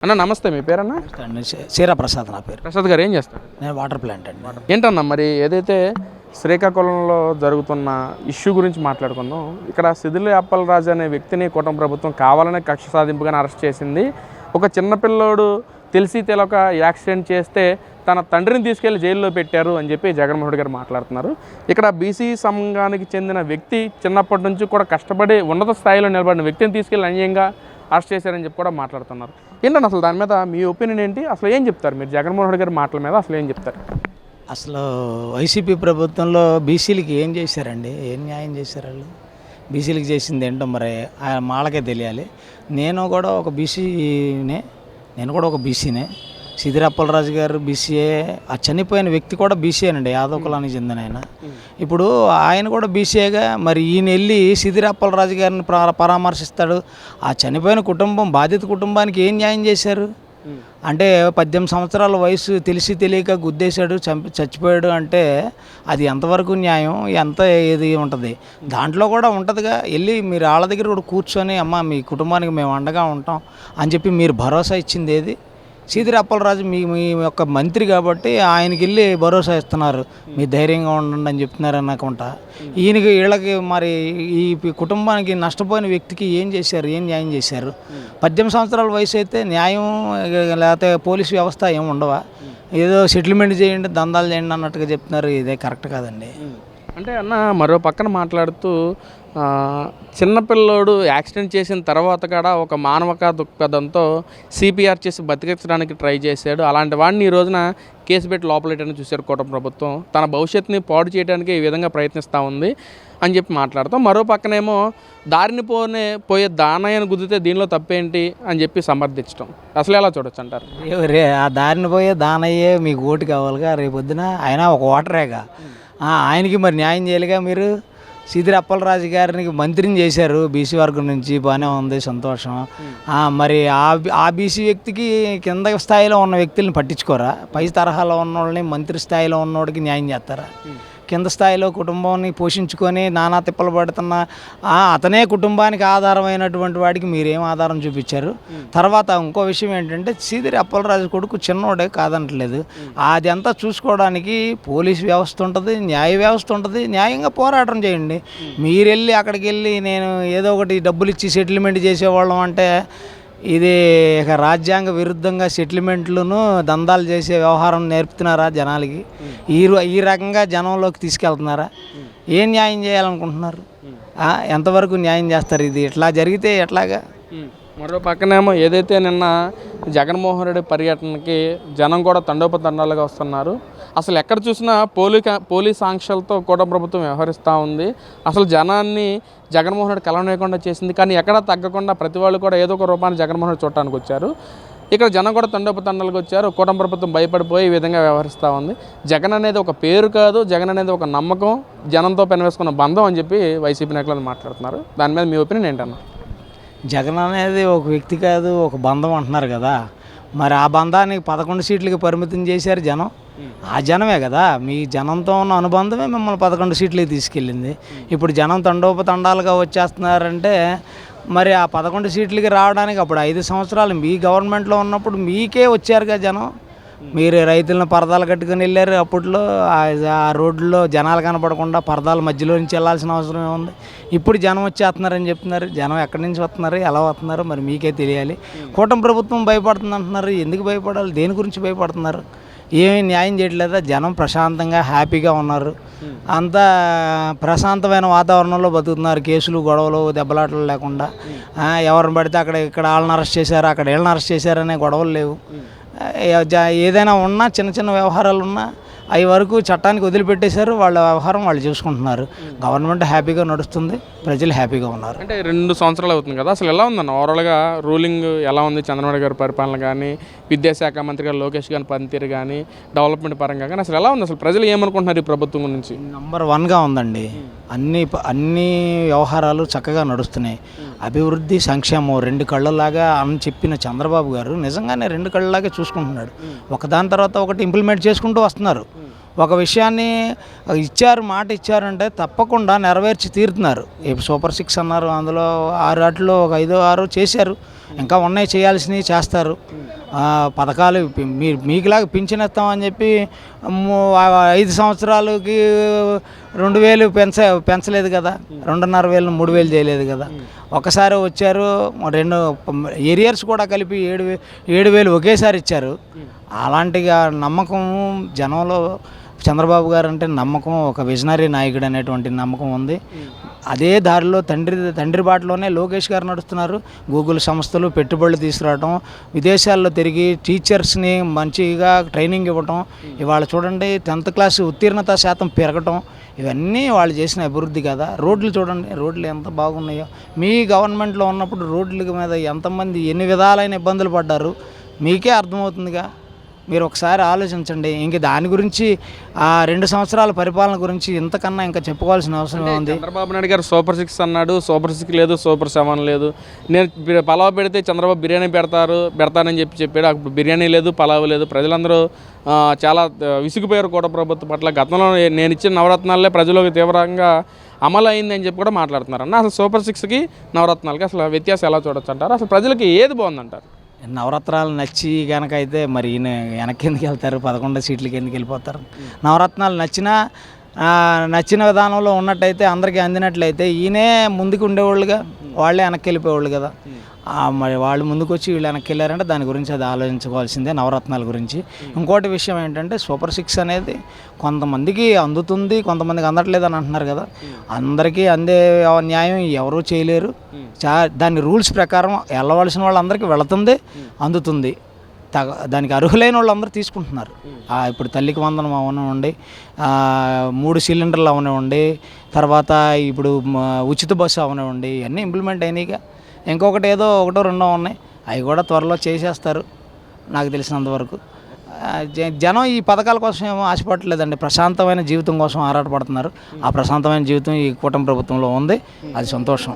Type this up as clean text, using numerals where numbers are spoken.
అన్న నమస్తే, మీ పేరన్నా? సీరా ప్రసాద్ నా పేరు. ప్రసాద్ గారు ఏం చేస్తారు? నేను వాటర్ ప్లాంట్ అండి. ఏంటన్నా మరి ఏదైతే శ్రీకాకుళంలో జరుగుతున్న ఇష్యూ గురించి మాట్లాడుకుందాం. ఇక్కడ సిదిలి అప్పలరాజు అనే వ్యక్తిని కూటమి ప్రభుత్వం కావాలనే కక్ష సాధింపుగానే అరెస్ట్ చేసింది. ఒక చిన్నపిల్లోడు తెలిసి తెలక యాక్సిడెంట్ చేస్తే తన తండ్రిని తీసుకెళ్లి జైల్లో పెట్టారు అని చెప్పి జగన్మోహన్ రెడ్డి గారు మాట్లాడుతున్నారు. ఇక్కడ బీసీ సంఘానికి చెందిన వ్యక్తి చిన్నప్పటి నుంచి కూడా కష్టపడి ఉన్నత స్థాయిలో నిలబడిన వ్యక్తిని తీసుకెళ్లి అన్యాయంగా అరెస్ట్ చేశారని చెప్పి కూడా మాట్లాడుతున్నారు. ఏంటంటే అసలు దాని మీద మీ ఒపీనియన్ ఏంటి? అసలు ఏం చెప్తారు మీరు జగన్మోహన్ రెడ్డి గారి మాటల మీద? అసలు ఏం చెప్తారు? అసలు వైసీపీ ప్రభుత్వంలో బీసీలకి ఏం చేశారండి? ఏం న్యాయం చేశారు వాళ్ళు? బీసీలకి చేసింది ఏంటో మరి వాళ్ళకే తెలియాలి. నేను కూడా ఒక బీసీనే. సిదిలి అప్పలరాజు గారు బీసీఏ. ఆ చనిపోయిన వ్యక్తి కూడా బీసీఏనండి, యాదవ్ కులానికి చెందిన ఆయన. ఇప్పుడు ఆయన కూడా బీసీఏగా మరి ఈయన వెళ్ళి సిదిలి అప్పలరాజు గారిని పరామర్శిస్తాడు. ఆ చనిపోయిన కుటుంబం, బాధిత కుటుంబానికి ఏం న్యాయం చేశారు అంటే 18 సంవత్సరాల వయసు తెలిసి తెలియక గుద్దేశాడు, చచ్చిపోయాడు అంటే అది ఎంతవరకు న్యాయం, ఎంత ఏది ఉంటుంది? దాంట్లో కూడా ఉంటుందిగా. వెళ్ళి మీరు వాళ్ళ దగ్గర కూడా కూర్చొని అమ్మ మీ కుటుంబానికి మేము అండగా ఉంటాం అని చెప్పి మీరు భరోసా ఇచ్చింది ఏది? సిదిలి అప్పలరాజు మీ యొక్క మంత్రి కాబట్టి ఆయనకి వెళ్ళి భరోసా ఇస్తున్నారు, మీ ధైర్యంగా ఉండండి అని చెప్తున్నారు అనుకుంటా. వీళ్ళకి మరి ఈ కుటుంబానికి నష్టపోయిన వ్యక్తికి ఏం చేశారు, ఏం న్యాయం చేశారు? 18 సంవత్సరాల వయసు అయితే న్యాయం లేకపోతే పోలీస్ వ్యవస్థ ఏమి ఉండవా? ఏదో సెటిల్మెంట్ చేయండి, దందాలు చేయండి అన్నట్టుగా చెప్తున్నారు. ఇదే కరెక్ట్ కాదండి. అంటే అన్న మరో పక్కన మాట్లాడుతూ చిన్నపిల్లోడు యాక్సిడెంట్ చేసిన తర్వాత కూడా ఒక మానవతా దృక్పథంతో సిపిఆర్ చేసి బతికించడానికి ట్రై చేశాడు. అలాంటి వాడిని ఈ రోజున కేసు పెట్టి లోపలేటని చూశారు కూటమి ప్రభుత్వం. తన భవిష్యత్తుని పాడు చేయడానికి ఈ విధంగా ప్రయత్నిస్తూ ఉంది అని చెప్పి మాట్లాడతాం. మరో పక్కనేమో దారిని పోయే దానయ్యను గుద్దితే దీనిలో తప్పేంటి అని చెప్పి సమర్థించడం అసలు ఎలా చూడొచ్చు అంటారు? ఆ దారిని పోయే దానయ్యే మీకు ఓటు కావాలిగా రేపొద్దున. ఆయన ఒక ఓటరేగా, ఆయనకి మరి న్యాయం చేయాలిగా. మీరు సిదిలి అప్పలరాజు గారిని మంత్రిని చేశారు బీసీ వర్గం నుంచి, బాగానే ఉంది, సంతోషం. మరి ఆ బీసీ వ్యక్తికి కింద స్థాయిలో ఉన్న వ్యక్తులను పట్టించుకోరా? పై తరహాలో ఉన్న వాళ్ళని, మంత్రి స్థాయిలో ఉన్నోడికి న్యాయం చేస్తారా? కింద స్థాయిలో కుటుంబాన్ని పోషించుకొని నానా తిప్పలు పడుతున్న అతనే కుటుంబానికి ఆధారమైనటువంటి వాడికి మీరేం ఆధారం చూపించారు? తర్వాత ఇంకో విషయం ఏంటంటే సిదిలి అప్పలరాజు కొడుకు చిన్నోడే కాదనట్లేదు. అది అంతా చూసుకోవడానికి పోలీస్ వ్యవస్థ ఉంటుంది, న్యాయ వ్యవస్థ ఉంటుంది. న్యాయంగా పోరాటం చేయండి. మీరు వెళ్ళి అక్కడికి వెళ్ళి నేను ఏదో ఒకటి డబ్బులు ఇచ్చి సెటిల్మెంట్ చేసేవాళ్ళం అంటే ఇది ఇక రాజ్యాంగ విరుద్ధంగా సెటిల్మెంట్లను దందాలు చేసే వ్యవహారం నేర్పుతున్నారా జనాలకి? ఈ రకంగా జనంలోకి తీసుకెళ్తున్నారా? ఏం న్యాయం చేయాలనుకుంటున్నారు? ఎంతవరకు న్యాయం చేస్తారు? ఇది ఇట్లా జరిగితే ఎట్లాగా? మరో పక్కనేమో ఏదైతే నిన్న జగన్మోహన్ రెడ్డి పర్యటనకి జనం కూడా తండోపతండాలుగా వస్తున్నారు. అసలు ఎక్కడ చూసినా పోలీస్ ఆంక్షలతో కూటమి ప్రభుత్వం వ్యవహరిస్తూ ఉంది. అసలు జనాన్ని జగన్మోహన్ రెడ్డి కలవనీయకుండా చేసింది. కానీ ఎక్కడా తగ్గకుండా ప్రతి వాళ్ళు కూడా ఏదో ఒక రూపాన్ని జగన్మోహన్ రెడ్డి చూడటానికి వచ్చారు. ఇక్కడ జనం కూడా తండోపతండాలుగా వచ్చారు. కూటమి ప్రభుత్వం భయపడిపోయి ఈ విధంగా వ్యవహరిస్తూ ఉంది. జగన్ అనేది ఒక పేరు కాదు, జగన్ అనేది ఒక నమ్మకం, జనంతో పెనవేసుకున్న బంధం అని చెప్పి వైసీపీ నాయకులు మాట్లాడుతున్నారు. దాని మీద మీ ఒపీనియన్ ఏంటన్నా? జగన్ అనేది ఒక వ్యక్తి కాదు, ఒక బంధం అంటున్నారు కదా. మరి ఆ బంధానికి 11 సీట్లకి పరిమితం చేశారు జనం. ఆ జనమే కదా, మీ జనంతో ఉన్న అనుబంధమే మిమ్మల్ని 11 సీట్లకి తీసుకెళ్ళింది. ఇప్పుడు జనం తండోపతండాలుగా వచ్చేస్తున్నారంటే మరి ఆ 11 సీట్లకి రావడానికి అప్పుడు 5 సంవత్సరాలు మీ గవర్నమెంట్లో ఉన్నప్పుడు మీకే వచ్చారుగా జనం. మీరు రైతులను పరదాలు కట్టుకుని వెళ్ళారు. అప్పట్లో ఆ రోడ్లో జనాలు కనపడకుండా పరదాల మధ్యలో నుంచి వెళ్ళాల్సిన అవసరం ఏముంది? ఇప్పుడు జనం వచ్చేస్తున్నారని చెప్తున్నారు. జనం ఎక్కడి నుంచి వస్తున్నారు, ఎలా వస్తున్నారు మరి మీకే తెలియాలి. కూటమి ప్రభుత్వం భయపడుతుంది అంటున్నారు. ఎందుకు భయపడాలి? దేని గురించి భయపడుతున్నారు? ఏమీ న్యాయం చేయట్లేదా? జనం ప్రశాంతంగా హ్యాపీగా ఉన్నారు. అంతా ప్రశాంతమైన వాతావరణంలో బతుకుతున్నారు. కేసులు, గొడవలు, దెబ్బలాటలు లేకుండా. ఎవరిని పడితే ఇక్కడ వాళ్ళని అరెస్ట్ చేశారు, అక్కడ వీళ్ళని అరెస్ట్ చేశారనే గొడవలు లేవు. ఏదైనా ఉన్నా చిన్న చిన్న వ్యవహారాలు ఉన్నా అవి వరకు చట్టానికి వదిలిపెట్టేశారు. వాళ్ళ వ్యవహారం వాళ్ళు చూసుకుంటున్నారు. గవర్నమెంట్ హ్యాపీగా నడుస్తుంది, ప్రజలు హ్యాపీగా ఉన్నారు. అంటే 2 సంవత్సరాలు అవుతుంది కదా, అసలు ఎలా ఉందన్న ఓవరాల్గా రూలింగ్ ఎలా ఉంది? చంద్రబాబు గారి పరిపాలన కానీ, విద్యాశాఖ మంత్రి గారు లోకేష్ గారి పనితీరు కానీ, డెవలప్మెంట్ పరంగా కానీ అసలు ఎలా ఉంది? అసలు ప్రజలు ఏమనుకుంటున్నారు ఈ ప్రభుత్వం గురించి? నంబర్ 1గా ఉందండి. అన్ని వ్యవహారాలు చక్కగా నడుస్తున్నాయి. అభివృద్ధి, సంక్షేమం 2 కళ్ళలాగా అని చెప్పిన చంద్రబాబు గారు నిజంగానే 2 కళ్ళలాగే చూసుకుంటున్నాడు. ఒకదాని తర్వాత ఒకటి ఇంప్లిమెంట్ చేసుకుంటూ వస్తున్నారు. ఒక విషయాన్ని మాట ఇచ్చారంటే తప్పకుండా నెరవేర్చి తీరుతున్నారు. సూపర్ 6 అన్నారు, అందులో 6 వాటిలో ఒక 5, 6 చేశారు. ఇంకా ఉన్నాయి, చేయాల్సినవి చేస్తారు. పథకాలు మీకులాగా పింఛన్ ఇస్తామని చెప్పి 5 సంవత్సరాలకి 2,000 పెంచలేదు కదా, 2,500 3,000 చేయలేదు కదా. ఒకసారి వచ్చారు, 2 ఏరియర్స్ కూడా కలిపి 7,000 ఒకేసారి ఇచ్చారు. అలాంటి నమ్మకం జనంలో చంద్రబాబు గారు అంటే నమ్మకం, ఒక విజనరీ నాయకుడు అనేటువంటి నమ్మకం ఉంది. అదే దారిలో తండ్రి బాటలోనే లోకేష్ గారు నడుస్తున్నారు. గూగుల్ సంస్థలు పెట్టుబడులు తీసుకురావడం, విదేశాల్లో తిరిగి టీచర్స్ని మంచిగా ట్రైనింగ్ ఇవ్వటం, ఇవాళ చూడండి 10th క్లాస్ ఉత్తీర్ణత శాతం పెరగటం, ఇవన్నీ వాళ్ళు చేసిన అభివృద్ధి కదా. రోడ్లు చూడండి, రోడ్లు ఎంత బాగున్నాయో. మీ గవర్నమెంట్లో ఉన్నప్పుడు రోడ్ల మీద ఎంతమంది ఎన్ని విధాలైన ఇబ్బందులు పడ్డారు మీకే అర్థమవుతుందిగా. మీరు ఒకసారి ఆలోచించండి. ఇంక దాని గురించి ఆ 2 సంవత్సరాల పరిపాలన గురించి ఇంతకన్నా ఇంకా చెప్పుకోవాల్సిన అవసరం ఉంది. చంద్రబాబు నాయుడు గారు సూపర్ 6 అన్నాడు, సూపర్ 6 లేదు, సూపర్ 7 లేదు. నేను పలావ్ పెడితే చంద్రబాబు బిర్యానీ పెడతానని చెప్పాడు. అప్పుడు బిర్యానీ లేదు, పలావ్ లేదు. ప్రజలందరూ చాలా విసిగిపోయారు కూడా ప్రభుత్వం పట్ల. గతంలో నేను ఇచ్చిన నవరత్నాలే ప్రజలకు తీవ్రంగా అమలు అయిందని చెప్పి కూడా మాట్లాడుతున్నారు అన్న. అసలు సూపర్ 6కి నవరత్నాలకి అసలు వ్యత్యాసం ఎలా చూడొచ్చు అంటారు? అసలు ప్రజలకి ఏది బాగుందంటారు? నవరత్నాలు నచ్చి కనుక అయితే మరి ఈయన వెనక్కి ఎందుకు వెళ్తారు, 11 సీట్లకి ఎందుకు వెళ్ళిపోతారు? నవరత్నాలు నచ్చిన విధానంలో ఉన్నట్టయితే, అందరికీ అందినట్లయితే ఈయనే ముందుకు ఉండేవాళ్ళుగా, వాళ్ళే వెనక్కి వెళ్ళిపోయేవాళ్ళు కదా. మరి వాళ్ళు ముందుకు వచ్చి వీళ్ళు వెనక్కి వెళ్ళారంటే దాని గురించి అది ఆలోచించుకోవాల్సిందే, నవరత్నాల గురించి. ఇంకోటి విషయం ఏంటంటే సూపర్ 6 అనేది కొంతమందికి అందుతుంది, కొంతమందికి అందట్లేదు అని అంటున్నారు కదా. అందరికీ అందే న్యాయం ఎవరూ చేయలేరు. దాని రూల్స్ ప్రకారం వెళ్ళవలసిన వాళ్ళందరికీ వెళుతుంది, అందుతుంది. దానికి అర్హులైన వాళ్ళందరూ తీసుకుంటున్నారు. ఇప్పుడు తల్లికి వందనం అవనివ్వండి, 3 సిలిండర్లు అవనివ్వండి, తర్వాత ఇప్పుడు ఉచిత బస్సు అవనివ్వండి, ఇవన్నీ ఇంప్లిమెంట్ అయినాయిగా. ఇంకొకటి ఏదో 1 2 ఉన్నాయి, అవి కూడా త్వరలో చేసేస్తారు నాకు తెలిసినంతవరకు. జనం ఈ పథకాల కోసం ఏమో ఆశపడలేదండి, ప్రశాంతమైన జీవితం కోసం ఆరాటపడుతున్నారు. ఆ ప్రశాంతమైన జీవితం ఈ కూటమి ప్రభుత్వంలో ఉంది, అది సంతోషం.